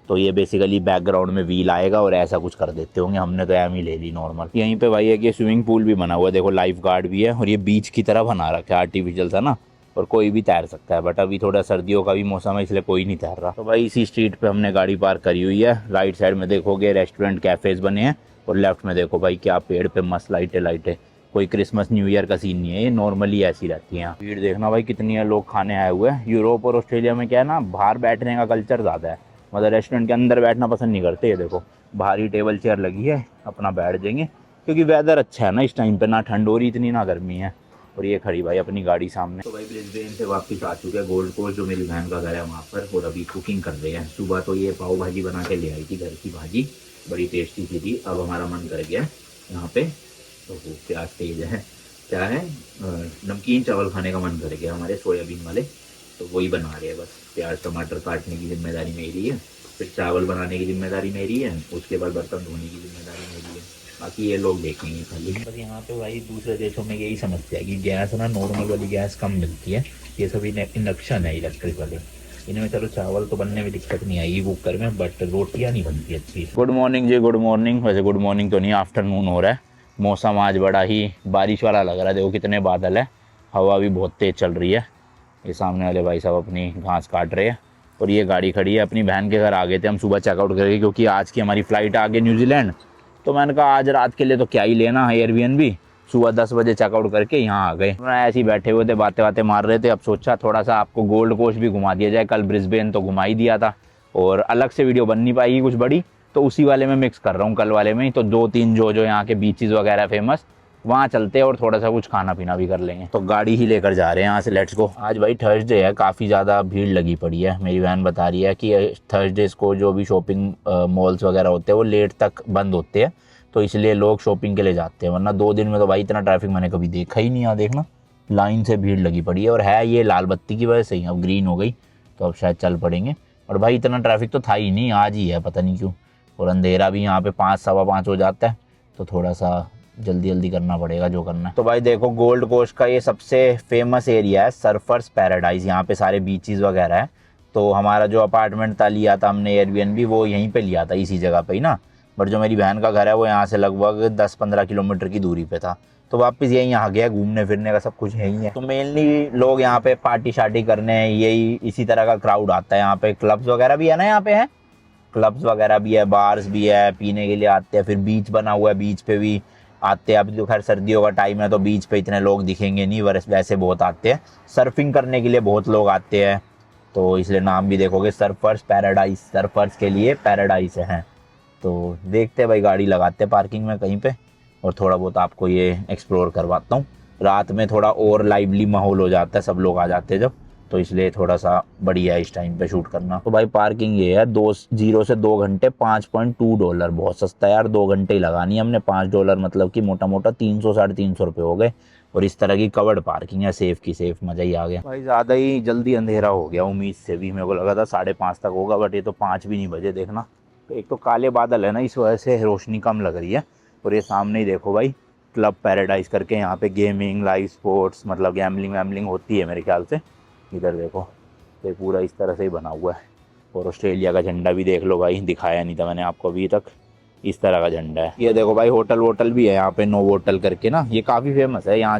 तो ये बेसिकली बैकग्राउंड में व्हील आएगा और ऐसा कुछ कर देते होंगे। हमने तो एम ही ले ली नॉर्मल। यहीं पे भाई है कि स्विमिंग पूल भी बना हुआ है, देखो लाइफ गार्ड भी है। और ये बीच की तरह बना रखा है आर्टिफिशियल सा ना, और कोई भी तैर सकता है। बट अभी थोड़ा सर्दियों का भी मौसम है इसलिए कोई नहीं तैर रहा। तो भाई इसी स्ट्रीट पे हमने गाड़ी पार्क करी हुई है। राइट साइड में देखोगे रेस्टोरेंट कैफ़ेज़ बने हैं, और लेफ्ट में देखो भाई क्या पेड़ पे मस्त लाइटें। कोई क्रिसमस न्यू ईयर का सीन नहीं है, ये नॉर्मली ऐसी रहती है यहाँ। भीड़ देखना भाई कितनी है, लोग खाने आए हुए हैं। यूरोप और ऑस्ट्रेलिया में क्या है ना, बाहर बैठने का कल्चर ज़्यादा है, मतलब रेस्टोरेंट के अंदर बैठना पसंद नहीं करते। ये देखो बाहर ही टेबल चेयर लगी है, अपना बैठ जाएंगे क्योंकि वेदर अच्छा है ना इस टाइम पे, ना ठंड हो रही इतनी ना गर्मी है। और ये खड़ी भाई अपनी गाड़ी सामने। तो भाई ब्रिस्बेन से वापस आ चुके हैं गोल्ड कोस्ट, जो मेरी बहन का घर है वहाँ पर। और अभी कुकिंग कर रहे हैं। सुबह तो ये पाव भाजी बना के ले आई थी, घर की भाजी बड़ी टेस्टी सी थी। अब हमारा मन कर गया यहाँ पे, तो प्याज तेज है, क्या है नमकीन चावल खाने का मन कर गया हमारे, सोयाबीन वाले। तो वही बना रहे हैं बस। प्याज टमाटर काटने की जिम्मेदारी मेरी है, फिर चावल बनाने की जिम्मेदारी मेरी है, उसके बाद बर्तन धोने की जिम्मेदारी मेरी है, बाकी ये लोग देखेंगे खाली। बस यहाँ पे भाई दूसरे देशों में यही समस्या है कि गैस ना नॉर्मल वाली गैस कम मिलती है। ये सभी इंडक्शन है इलेक्ट्रिक वाले, इनमें चलो चावल तो बनने में दिक्कत नहीं आएगी कुकर में, बट रोटियाँ नहीं बनती अच्छी। गुड मॉर्निंग जी, गुड मॉर्निंग। वैसे गुड मॉर्निंग तो नहीं, आफ्टरनून हो रहा है। मौसम आज बड़ा ही बारिश वाला लग रहा है, देखो कितने बादल है, हवा भी बहुत तेज़ चल रही है। ये सामने वाले भाई साहब अपनी घास काट रहे हैं। और ये गाड़ी खड़ी है, अपनी बहन के घर आ गए थे हम सुबह चेकआउट करके, क्योंकि आज की हमारी फ़्लाइट आ गई न्यूजीलैंड। तो मैंने कहा आज रात के लिए तो क्या ही लेना है एयरबीएनबी, सुबह 10 बजे चेकआउट करके यहाँ आ गए। ऐसे ही बैठे हुए थे, बातें बातें मार रहे थे। अब सोचा थोड़ा सा आपको गोल्ड कोस्ट भी घुमा दिया जाए, कल ब्रिस्बेन तो घुमा ही दिया था, और अलग से वीडियो बन नहीं पाएगी कुछ बड़ी, तो उसी वाले में मिक्स कर रहा हूँ कल वाले में ही। तो 2-3 जो यहाँ के बीचेस वगैरह फेमस, वहाँ चलते हैं और थोड़ा सा कुछ खाना पीना भी कर लेंगे। तो गाड़ी ही लेकर जा रहे हैं यहाँ से, लेट्स गो। आज भाई थर्सडे है, काफ़ी ज़्यादा भीड़ लगी पड़ी है। मेरी बहन बता रही है कि थर्सडेज को जो भी शॉपिंग मॉल्स वगैरह होते हैं वो लेट तक बंद होते हैं, तो इसलिए लोग शॉपिंग के लिए जाते हैं। वरना 2 दिन में तो भाई इतना ट्रैफिक मैंने कभी देखा ही नहीं। यहाँ देखना लाइन से भीड़ लगी पड़ी है, और है ये लाल बत्ती की वजह से ही, अब ग्रीन हो गई तो अब शायद चल पड़ेंगे। और भाई इतना ट्रैफिक तो था ही नहीं, आज ही है पता नहीं क्यों। और अंधेरा भी यहाँ पे 5 सवा 5 हो जाता है, तो थोड़ा सा जल्दी जल्दी करना पड़ेगा जो करना है। तो भाई देखो गोल्ड कोस्ट का ये सबसे फेमस एरिया है, सर्फर्स पैराडाइज। यहाँ पे सारे बीचेस वगैरह है। तो हमारा जो अपार्टमेंट था लिया था हमने एयरबीएनबी, वो यहीं पे लिया था इसी जगह पे ही ना। बट जो मेरी बहन का घर है वो यहाँ से लगभग 10-15 किलोमीटर की दूरी पे था, तो वापस यहीं आ गया। घूमने फिरने का सब कुछ यहीं है। तो मेनली लोग यहाँ पे पार्टी शार्टी करने, यही इसी तरह का क्राउड आता है यहाँ पे। क्लब्स वगैरह भी है ना यहाँ पे, है क्लब्स वगैरह भी है, बार्स भी है, पीने के लिए आते हैं। फिर बीच बना हुआ है, बीच पे भी आते हैं। अब जो खैर सर्दियों का टाइम है तो बीच पे इतने लोग दिखेंगे नहीं, वैसे बहुत आते हैं। सर्फिंग करने के लिए बहुत लोग आते हैं, तो इसलिए नाम भी देखोगे सर्फर्स पैराडाइज, सर्फर्स के लिए पैराडाइज है। तो देखते हैं भाई, गाड़ी लगाते हैं पार्किंग में कहीं पे, और थोड़ा बहुत आपको ये एक्सप्लोर करवाता हूँ। रात में थोड़ा और लाइवली माहौल हो जाता है, सब लोग आ जाते हैं जब, तो इसलिए थोड़ा सा बढ़िया है इस टाइम पे शूट करना। तो भाई पार्किंग ये है, 0 से 2 घंटे $5.2, बहुत सस्ता है यार। 2 घंटे ही लगानी है हमने, $5 मतलब कि मोटा मोटा 300-350 रुपये हो गए। और इस तरह की कवर्ड पार्किंग है, सेफ की सेफ, मज़ा ही आ गया भाई। ज़्यादा ही जल्दी अंधेरा हो गया उम्मीद से भी, मेरे को लगा था 5:30 तक होगा, बट ये तो 5 भी नहीं बजे। देखना एक तो काले बादल है ना, इस वजह से रोशनी कम लग रही है। और ये सामने ही देखो भाई क्लब पैराडाइज करके, यहाँ पे गेमिंग, लाइव स्पोर्ट्स, मतलब गैम्बलिंग वैम्बलिंग होती है मेरे ख्याल से। इधर देखो ये पूरा इस तरह से ही बना हुआ है। और ऑस्ट्रेलिया का झंडा भी देख लो भाई, दिखाया नहीं था मैंने आपको अभी तक, इस तरह का झंडा है। ये देखो भाई होटल वोटल भी है यहाँ पे, नो होटल करके ना, ये काफ़ी फेमस है यहाँ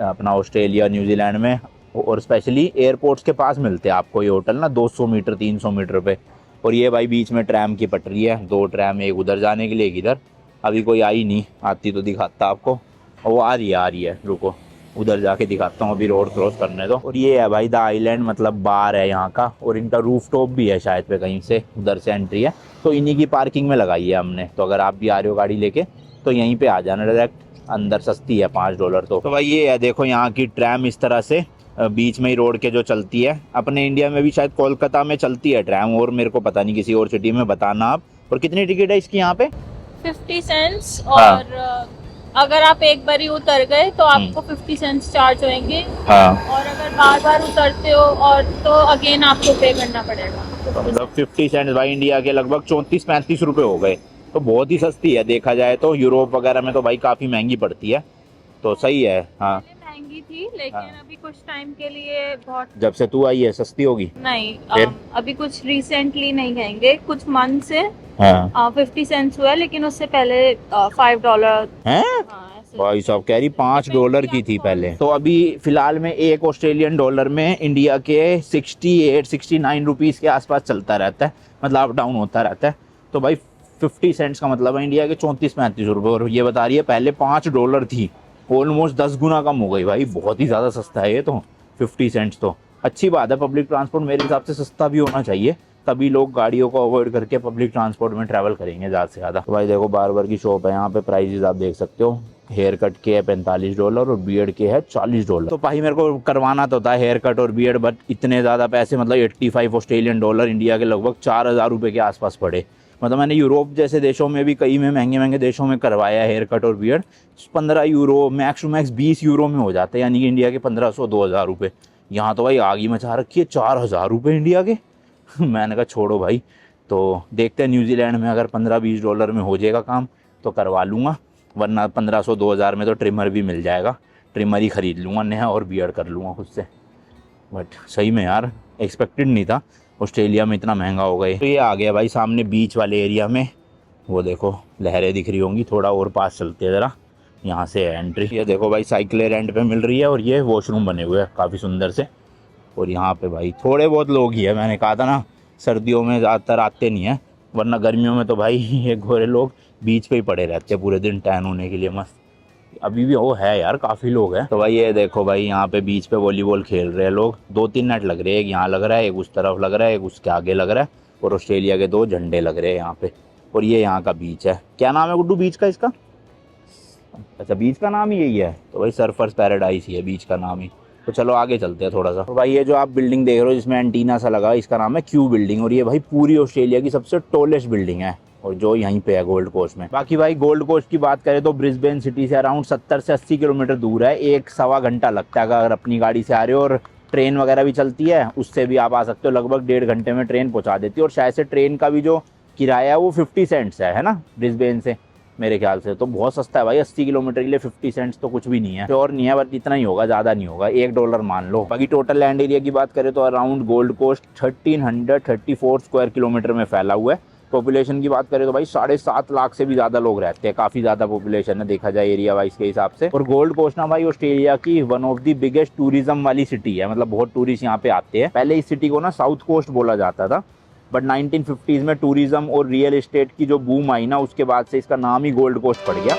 अपना ऑस्ट्रेलिया न्यूजीलैंड में। और स्पेशली एयरपोर्ट्स के पास मिलते हैं आपको ये होटल ना, 200 मीटर 300 मीटर पे। और ये भाई बीच में ट्रैम की पटरी है, 2 ट्रैम, एक उधर जाने के लिए एक इधर। अभी कोई आई नहीं, आती तो दिखाता आपको। और वो आ रही है रुको, उधर जाके दिखाता हूँ, अभी रोड क्रॉस करने दो। और ये है भाई द आइलैंड, मतलब बार है यहाँ का, और इनका रूफ टॉप भी है शायद पे कहीं से, उधर से एंट्री है। तो इन्हीं की पार्किंग में लगाई है हमने। तो अगर आप भी आ रहे हो गाड़ी लेके तो यहीं पे आ जाना डायरेक्ट, अंदर सस्ती है $5। तो भाई ये है, देखो यहाँ की ट्रैम इस तरह से बीच में ही रोड के जो चलती है। अपने इंडिया में भी शायद कोलकाता में चलती है ट्रैम, और मेरे को पता नहीं किसी और सिटी में, बताना आप। और कितनी टिकट है इसकी यहाँ पे? 50 सेंट्स। हाँ। और अगर आप एक बार ही उतर गए तो आपको 50 सेंट्स चार्ज होंगे। हाँ। और अगर बार बार उतरते हो और तो अगेन आपको पे करना पड़ेगा। तो मतलब 50 सेंट्स भाई इंडिया के लगभग 34-35 रुपए हो गए। तो बहुत ही सस्ती है देखा जाए तो। यूरोप वगैरह में तो भाई काफ़ी महंगी पड़ती है, तो सही है। हाँ, महंगी थी, लेकिन हाँ। अभी कुछ टाइम के लिए बहुत। जब से तू आई है सस्ती होगी? नहीं, फिर? अभी कुछ रिसेंटली नहीं कहेंगे, कुछ मंथ से हाँ। 50 सेंट्स हुआ, लेकिन उससे पहले $5 हैं? ऐसे। भाई साहब कह रही $5 की थी पहले। तो अभी फिलहाल में एक ऑस्ट्रेलियन डॉलर में इंडिया के 68-69 रुपीज़ के आसपास चलता रहता है, मतलब अप डाउन होता रहता है। तो भाई 50 सेंट्स का मतलब है इंडिया के 34-35 रुपये, और ये बता रही है पहले $5 थी। ऑलमोस्ट 10 गुना कम हो गई भाई, बहुत ही ज़्यादा सस्ता है ये तो 50 सेंट्स। तो अच्छी बात है, पब्लिक ट्रांसपोर्ट मेरे हिसाब से सस्ता भी होना चाहिए, तभी लोग गाड़ियों को अवॉइड करके पब्लिक ट्रांसपोर्ट में ट्रैवल करेंगे ज़्यादा से ज़्यादा। तो भाई देखो बार्बर की शॉप है यहाँ पे, प्राइजेज आप देख सकते हो। हेयर कट के है $45 और बियर्ड के है $40। तो भाई मेरे को करवाना तो था हेयर कट और बियर्ड, बट इतने ज़्यादा पैसे, मतलब 85 ऑस्ट्रेलियन डॉलर, इंडिया के लगभग 4000 रुपये के आसपास पड़े। मतलब मैंने यूरोप जैसे देशों में भी, कई में महंगे महंगे देशों में करवाया हेयर कट और beard, 15 euro max to max 20 euro में हो जाते हैं, यानी कि इंडिया के 1500-2000 रुपये। यहाँ तो भाई आग ही मचा रखी है, 4000 रुपये इंडिया के। मैंने कहा छोड़ो भाई, तो देखते हैं न्यूजीलैंड में अगर $15-20 में हो जाएगा काम तो करवा लूँगा, वरना 1500-2000 में तो ट्रिमर भी मिल जाएगा, ट्रिमर ही ख़रीद लूँगा नया और बियर्ड कर लूँगा खुद से। बट सही में यार एक्सपेक्टेड नहीं था ऑस्ट्रेलिया में इतना महंगा होगा ये। तो ये आ गया भाई सामने बीच वाले एरिया में, वो देखो लहरें दिख रही होंगी, थोड़ा और पास चलते हैं ज़रा, यहाँ से है एंट्री। ये देखो भाई साइकिलें रेंट पे मिल रही है, और ये वॉशरूम बने हुए हैं काफ़ी सुंदर से। और यहाँ पे भाई थोड़े बहुत लोग ही है, मैंने कहा था ना सर्दियों में ज़्यादातर आते नहीं है, वरना गर्मियों में तो भाई ये गोरे लोग बीच पे ही पड़े रहते हैं पूरे दिन टैन होने के लिए मस्त। अभी भी वो है यार, काफ़ी लोग हैं। तो भाई ये देखो भाई यहाँ पे बीच पे वॉलीबॉल खेल रहे हैं लोग, 2-3 नेट लग रहे हैं, एक यहाँ लग रहा है, एक उस तरफ लग रहा है, एक उसके आगे लग रहा है, और ऑस्ट्रेलिया के 2 झंडे लग रहे हैं यहाँ पे। और ये यहाँ का बीच है, क्या नाम है गुड्डू बीच का इसका? अच्छा बीच का नाम ही यही है, तो भाई सर्फर्स पैराडाइज ही है बीच का नाम ही। तो चलो आगे चलते हैं थोड़ा सा। तो भाई ये जो आप बिल्डिंग देख रहे हो जिसमें एंटीना सा लगा, इसका नाम है क्यू बिल्डिंग, और ये भाई पूरी ऑस्ट्रेलिया की सबसे टॉलेस्ट बिल्डिंग है, और जो यहीं पे है गोल्ड कोस्ट में। बाकी भाई गोल्ड कोस्ट की बात करें तो ब्रिस्बेन सिटी से अराउंड 70 से 80 किलोमीटर दूर है, 1-1.25 घंटा लगता है अगर अपनी गाड़ी से आ रहे हो, और ट्रेन वगैरह भी चलती है, उससे भी आप आ सकते हो, लगभग 1.5 घंटे में ट्रेन पहुँचा देती है। और शायद से ट्रेन का भी जो किराया है वो 50 सेंट्स है ना ब्रिस्बेन से, मेरे ख्याल से तो बहुत सस्ता है भाई। 80 किलोमीटर के लिए 50 सेंट्स तो कुछ भी नहीं है, और नहीं है, बट इतना ही होगा, ज़्यादा नहीं होगा, $1 मान लो। बाकी टोटल लैंड एरिया की बात करें तो around Gold Coast 1334 square kilometre में फैला हुआ है। पॉपुलेशन की बात करें तो भाई 7.5 लाख से भी ज़्यादा लोग रहते हैं, काफ़ी ज़्यादा पॉपुलेशन है देखा जाए एरिया वाइज के हिसाब से। और गोल्ड कोस्ट ना भाई ऑस्ट्रेलिया की one of the biggest tourism वाली सिटी है, मतलब बहुत टूरिस्ट यहाँ पे आते हैं। पहले इस सिटी को ना साउथ कोस्ट बोला जाता था, बट 1950s में टूरिज्म और रियल एस्टेट की जो बूम आई ना, उसके बाद से इसका नाम ही गोल्ड कोस्ट पड़ गया।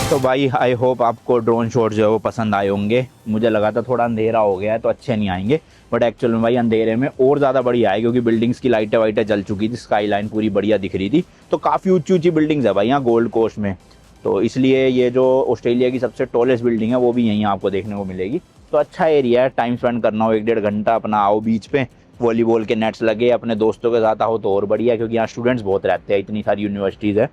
तो भाई आई होप आपको ड्रोन शॉट जो है वो पसंद आए होंगे। मुझे लगा था थोड़ा अंधेरा हो गया है तो अच्छे नहीं आएंगे, बट एक्चुअल में भाई अंधेरे में और ज़्यादा बढ़िया है, क्योंकि बिल्डिंग्स की लाइटें वाइटें जल चुकी थी, स्काई लाइन पूरी बढ़िया दिख रही थी। तो काफ़ी ऊंची ऊंची बिल्डिंग्स है भाई यहाँ गोल्ड कोस्ट में, तो इसलिए ये जो ऑस्ट्रेलिया की सबसे टॉलेस्ट बिल्डिंग है वो भी यहीं आपको देखने को मिलेगी। तो अच्छा एरिया है, टाइम स्पेंड करना हो 1-1.5 घंटा अपना आओ बीच पे, वॉलीबॉल के नेट्स लगे, अपने दोस्तों के साथ आओ तो और बढ़िया, क्योंकि यहाँ स्टूडेंट्स बहुत रहते हैं, इतनी सारी यूनिवर्सिटीज़ है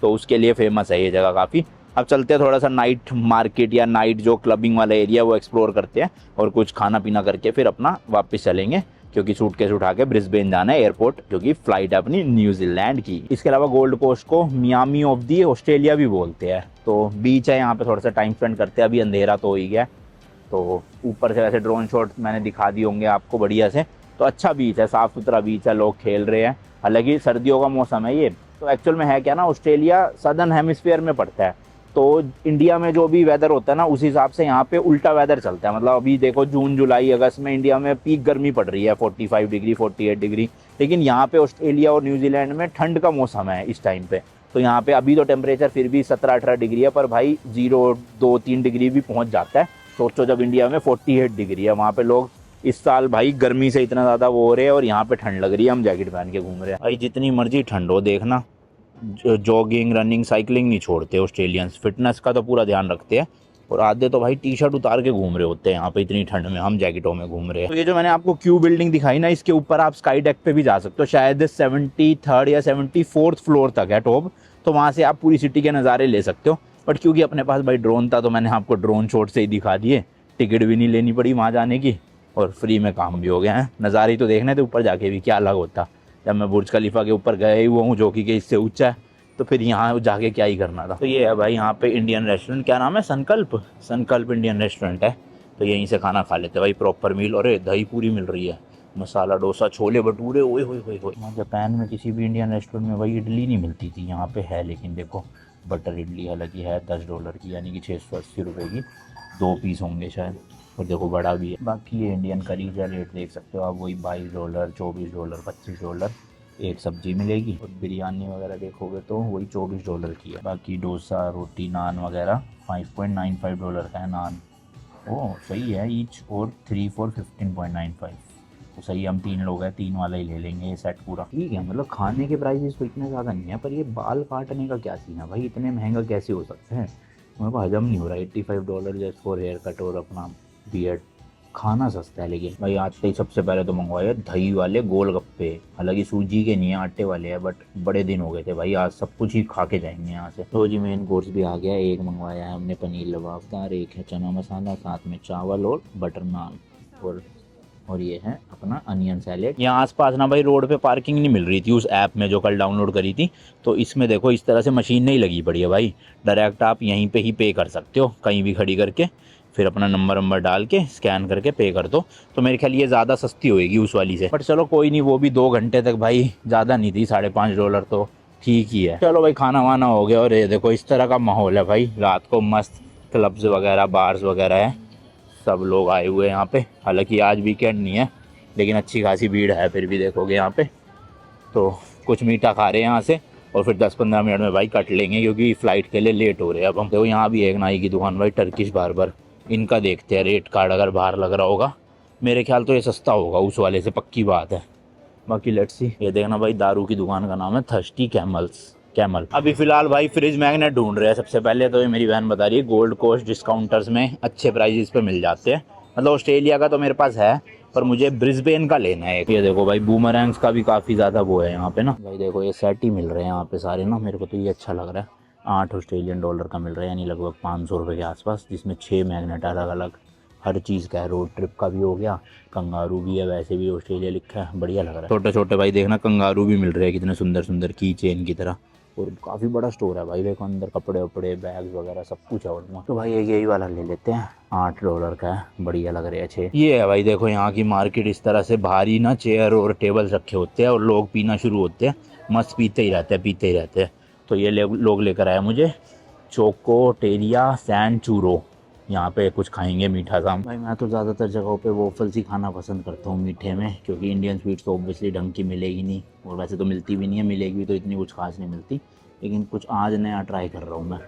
तो उसके लिए फेमस है ये जगह काफ़ी। अब चलते हैं थोड़ा सा नाइट मार्केट या नाइट जो क्लबिंग वाला एरिया वो एक्सप्लोर करते हैं और कुछ खाना पीना करके फिर अपना वापस चलेंगे, क्योंकि सूटकेस उठा के ब्रिस्बेन जाना है एयरपोर्ट, क्योंकि फ्लाइट है अपनी न्यूजीलैंड की। इसके अलावा गोल्ड कोस्ट को मियामी ऑफ दी ऑस्ट्रेलिया भी बोलते हैं। तो बीच है यहाँ पे, थोड़ा सा टाइम स्पेंड करते हैं, अभी अंधेरा तो हो ही गया, तो ऊपर से वैसे ड्रोन शॉट मैंने दिखा दिए होंगे आपको बढ़िया से। तो अच्छा बीच है, साफ़ सुथरा बीच है, लोग खेल रहे हैं, हालांकि सर्दियों का मौसम है ये। तो एक्चुअल में है क्या ना, ऑस्ट्रेलिया सदर्न हेमिस्फीयर में पड़ता है, तो इंडिया में जो भी वेदर होता है ना उस हिसाब से यहाँ पे उल्टा वेदर चलता है। मतलब अभी देखो जून जुलाई अगस्त में इंडिया में पीक गर्मी पड़ रही है 45 डिग्री 48 डिग्री, लेकिन यहाँ पे ऑस्ट्रेलिया और न्यूजीलैंड में ठंड का मौसम है इस टाइम पे। तो यहाँ पे अभी तो टेम्परेचर फिर भी 17-18 डिग्री है, पर भाई 0-2-3 डिग्री भी पहुँच जाता है। सोचो जब इंडिया में 48 डिग्री है, वहाँ पे लोग इस साल भाई गर्मी से इतना ज़्यादा वो हो रहे हैं और यहाँ पे ठंड लग रही है, हम जैकेट पहन के घूम रहे हैं। भाई जितनी मर्जी ठंड हो, देखना जॉगिंग रनिंग साइकिलिंग नहीं छोड़ते ऑस्ट्रेलियंस, फिटनेस का तो पूरा ध्यान रखते हैं। और आधे तो भाई टी शर्ट उतार के घूम रहे होते हैं यहाँ पे इतनी ठंड में, हम जैकेटों में घूम रहे हैं। तो ये जो मैंने आपको क्यू बिल्डिंग दिखाई ना, इसके ऊपर आप स्काई डेक पे भी जा सकते हो, शायद 73rd या 74th फ्लोर तक है टॉप, तो वहाँ से आप पूरी सिटी के नज़ारे ले सकते हो। बट क्योंकि अपने पास भाई ड्रोन था तो मैंने आपको ड्रोन शॉट से ही दिखा दिए, टिकट भी नहीं लेनी पड़ी वहाँ जाने की और फ्री में काम भी हो गया है। नज़ारे तो देखने थे ऊपर जाके भी, क्या अलग होता। जब मैं बुर्ज खलीफा के ऊपर गया ही हुआ हूँ जो कि इससे ऊंचा है, तो फिर यहाँ जाके क्या ही करना था। तो ये है भाई यहाँ पे इंडियन रेस्टोरेंट, क्या नाम है, संकल्प इंडियन रेस्टोरेंट है। तो यहीं से खाना खा लेते हैं भाई, प्रॉपर मील। और दही पूरी मिल रही है, मसाला डोसा, छोले भटूरे, ओए होए होए होए। जापान में किसी भी इंडियन रेस्टोरेंट में भाई इडली नहीं मिलती थी, यहाँ पे है। लेकिन देखो बटर इडली हालांकि है $10 की, यानी कि 680 रुपये की 2 पीस होंगे शायद, और देखो बड़ा भी है। बाकी ये इंडियन करी का रेट देख सकते हो आप, वही $22, $24, $25 एक सब्जी मिलेगी। और बिरयानी वगैरह देखोगे तो वही $24 की है। बाकी डोसा रोटी नान वगैरह $5.95 का है नान। ओह सही है, ईच और 3 for 15.95, तो सही। हम 3 लोग हैं, 3 वाला ही ले लेंगे ये सेट पूरा, ठीक है। मतलब खाने के प्राइसेस तो इतने ज़्यादा नहीं है, पर ये बाल काटने का क्या सीन है भाई, इतने महंगा कैसे हो सकते हैं, मेरे को हजम नहीं हो रहा। $85 जस्ट फॉर हेयर कट और अपना बियर्ड। खाना सस्ता है, लेकिन भाई आज ही सबसे पहले तो मंगवाए दही वाले गोलगप्पे, हालांकि सूजी के नहीं है आटे वाले हैं, बट बड़े दिन हो गए थे भाई, आज सब कुछ ही खा के जाएंगे यहाँ से। तो जी मेन कोर्स भी आ गया, एक मंगवाया है हमने पनीर लबाबदार, एक है चना मसाला, साथ में चावल और बटर नान, और ये है अपना अनियन सैलेड। यहाँ आसपास ना भाई रोड पे पार्किंग नहीं मिल रही थी उस ऐप में जो कल डाउनलोड करी थी, तो इसमें देखो इस तरह से मशीन नहीं लगी पड़ी है भाई, डायरेक्ट आप यहीं पे ही पे कर सकते हो, कहीं भी खड़ी करके, फिर अपना नंबर डाल के स्कैन करके पे कर दो। तो मेरे ख्याल ये ज़्यादा सस्ती होएगी उस वाली से, बट चलो कोई नहीं, वो भी 2 घंटे तक भाई ज़्यादा नहीं थी, $5.5 तो ठीक ही है। चलो भाई खाना वाना हो गया, और ये देखो इस तरह का माहौल है भाई, रात को मस्त क्लब्स वगैरह बार्स वगैरह है, सब लोग आए हुए हैं यहाँ पे। हालांकि आज वीकेंड नहीं है, लेकिन अच्छी खासी भीड़ है फिर भी देखोगे यहाँ पे। तो कुछ मीठा खा रहे हैं यहाँ से, और फिर 10-15 मिनट में भाई कट लेंगे, क्योंकि फ़्लाइट के लिए लेट हो रहे हैं अब हम। देखो यहाँ भी एक नाई की दुकान भाई, टर्किश बार्बर, इनका देखते हैं रेट कार्ड, अगर बाहर लग रहा होगा मेरे ख्याल तो ये सस्ता होगा उस वाले से, पक्की बात है। बाकी लेट्स सी। ये देखना भाई दारू की दुकान का नाम है थर्स्टी कैमल। अभी फिलहाल भाई फ्रिज मैग्नेट ढूंढ रहे हैं सबसे पहले, तो ये मेरी बहन बता रही है गोल्ड कोस्ट डिस्काउंटर्स में अच्छे प्राइजेस पे मिल जाते हैं। मतलब ऑस्ट्रेलिया का तो मेरे पास है, पर मुझे ब्रिस्बेन का लेना है। ये देखो भाई बूमरैंग्स का भी काफ़ी ज़्यादा वो है यहाँ पे ना भाई, देखो ये सेट ही मिल रहे हैं यहाँ पे सारे ना, मेरे को तो ये अच्छा लग रहा है। $8 का मिल रहा है, यानी लगभग $500 के आसपास, जिसमें 6 मैग्नेट अलग अलग हर चीज़ का है। रोड ट्रिप का भी हो गया, कंगारू भी है, वैसे भी ऑस्ट्रेलिया लिखा है, बढ़िया लग रहा है। छोटे छोटे भाई देखना कंगारू भी मिल रहे हैं, कितने सुंदर सुंदर की चेन की तरह, और काफ़ी बड़ा स्टोर है भाई, देखो अंदर कपड़े वपड़े बैग्स वगैरह सब कुछ है ऑलमोस्ट। तो भाई यही वाला ले लेते हैं, $8 का है, बढ़िया लग रहे हैं अच्छे। ये है भाई देखो यहाँ की मार्केट इस तरह से, भारी ना चेयर और टेबल रखे होते हैं और लोग पीना शुरू होते हैं, मस्त पीते ही रहते हैं। तो ये लोग लेकर आए मुझे चोको टेरिया सैंड चूरो, यहाँ पे कुछ खाएंगे मीठा सा। भाई मैं तो ज़्यादातर जगहों पे वोफल्स ही खाना पसंद करता हूँ मीठे में, क्योंकि इंडियन स्वीट्स तो ऑब्वियसली ढंग की मिलेगी नहीं, और वैसे तो मिलती भी नहीं है, मिलेगी भी तो इतनी कुछ खास नहीं मिलती। लेकिन कुछ आज नया ट्राई कर रहा हूँ मैं,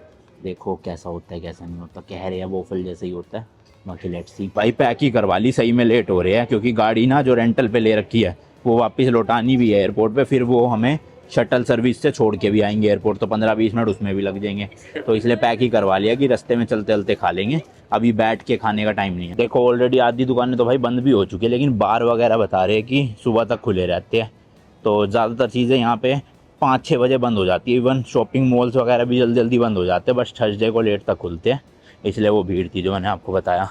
देखो कैसा होता है कैसा नहीं होता। कह रहे हैं वोफल जैसे ही होता है, बाकी लेट्स सी। भाई पैक ही करवा ली, सही में लेट हो रहे हैं, क्योंकि गाड़ी ना जो रेंटल पे ले रखी है वो वापस लौटानी भी है एयरपोर्ट पे, फिर वो हमें शटल सर्विस से छोड़ के भी आएंगे एयरपोर्ट, तो 15-20 मिनट उसमें भी लग जाएंगे। तो इसलिए पैक ही करवा लिया कि रास्ते में चलते चलते खा लेंगे, अभी बैठ के खाने का टाइम नहीं है। देखो ऑलरेडी आधी दुकानें तो भाई बंद भी हो चुकी है, लेकिन बार वगैरह बता रहे हैं कि सुबह तक खुले रहते हैं। तो ज़्यादातर चीज़ें यहाँ पे 5-6 बजे बंद हो जाती है। इवन शॉपिंग मॉल्स वगैरह भी जल्दी जल्दी बंद हो जाते हैं, बस थर्सडे को लेट तक खुलते हैं, इसलिए वो भीड़ थी जो मैंने आपको बताया।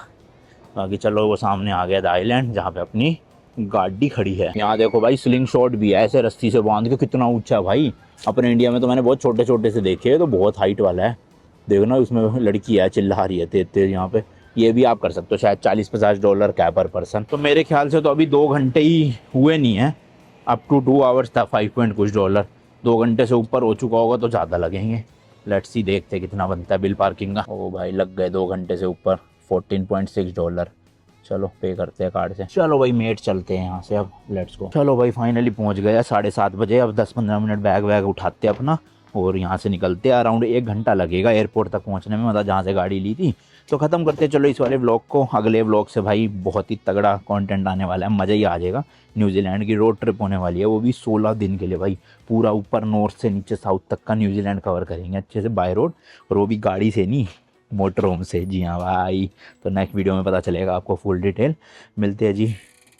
बाकी चलो वो सामने आ गया द आइलैंड जहाँ पे अपनी गाड़ी खड़ी है। यहाँ देखो भाई स्लिंग शॉट भी है, ऐसे रस्सी से बांध के, कितना ऊंचा है भाई। अपने इंडिया में तो मैंने बहुत छोटे छोटे से देखे हैं, तो बहुत हाइट वाला है। देखो ना उसमें लड़की है, चिल्ला रही है तेज तेज। यहाँ पे ये भी आप कर सकते हो, शायद $40-50 क्या पर पर्सन। तो मेरे ख्याल से तो अभी 2 घंटे ही हुए नहीं है, अप टू 2 आवर्स था, $5 2 घंटे से ऊपर हो चुका होगा तो ज़्यादा लगेंगे। लेट्स सी, देखते कितना बनता है बिल पार्किंग का। ओ भाई लग गए 2 घंटे से ऊपर, $14.6। चलो पे करते हैं कार्ड से। चलो भाई मेट चलते हैं यहाँ से अब, लेट्स गो। चलो भाई फाइनली पहुँच गए 7:30 बजे। अब 10-15 मिनट बैग वैग उठाते हैं अपना और यहाँ से निकलते हैं। अराउंड 1 घंटा लगेगा एयरपोर्ट तक पहुँचने में, मतलब जहाँ से गाड़ी ली थी। तो ख़त्म करते हैं चलो इस वाले व्लॉग को। अगले व्लॉग से भाई बहुत ही तगड़ा कंटेंट आने वाला है, मज़ा ही आ जाएगा। न्यूजीलैंड की रोड ट्रिप होने वाली है, वो भी 16 दिन के लिए भाई। पूरा ऊपर नॉर्थ से नीचे साउथ तक का न्यूजीलैंड कवर करेंगे अच्छे से बाय रोड, और वो भी गाड़ी से नहीं, मोटर होम से। जी हाँ भाई, तो नेक्स्ट वीडियो में पता चलेगा आपको फुल डिटेल। मिलते हैं जी,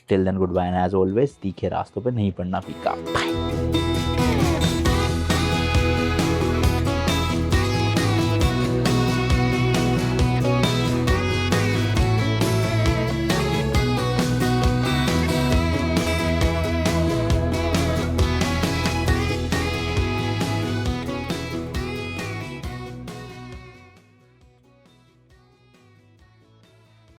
till then goodbye and as always तीखे रास्तों पे नहीं पड़ना फीका। बाय।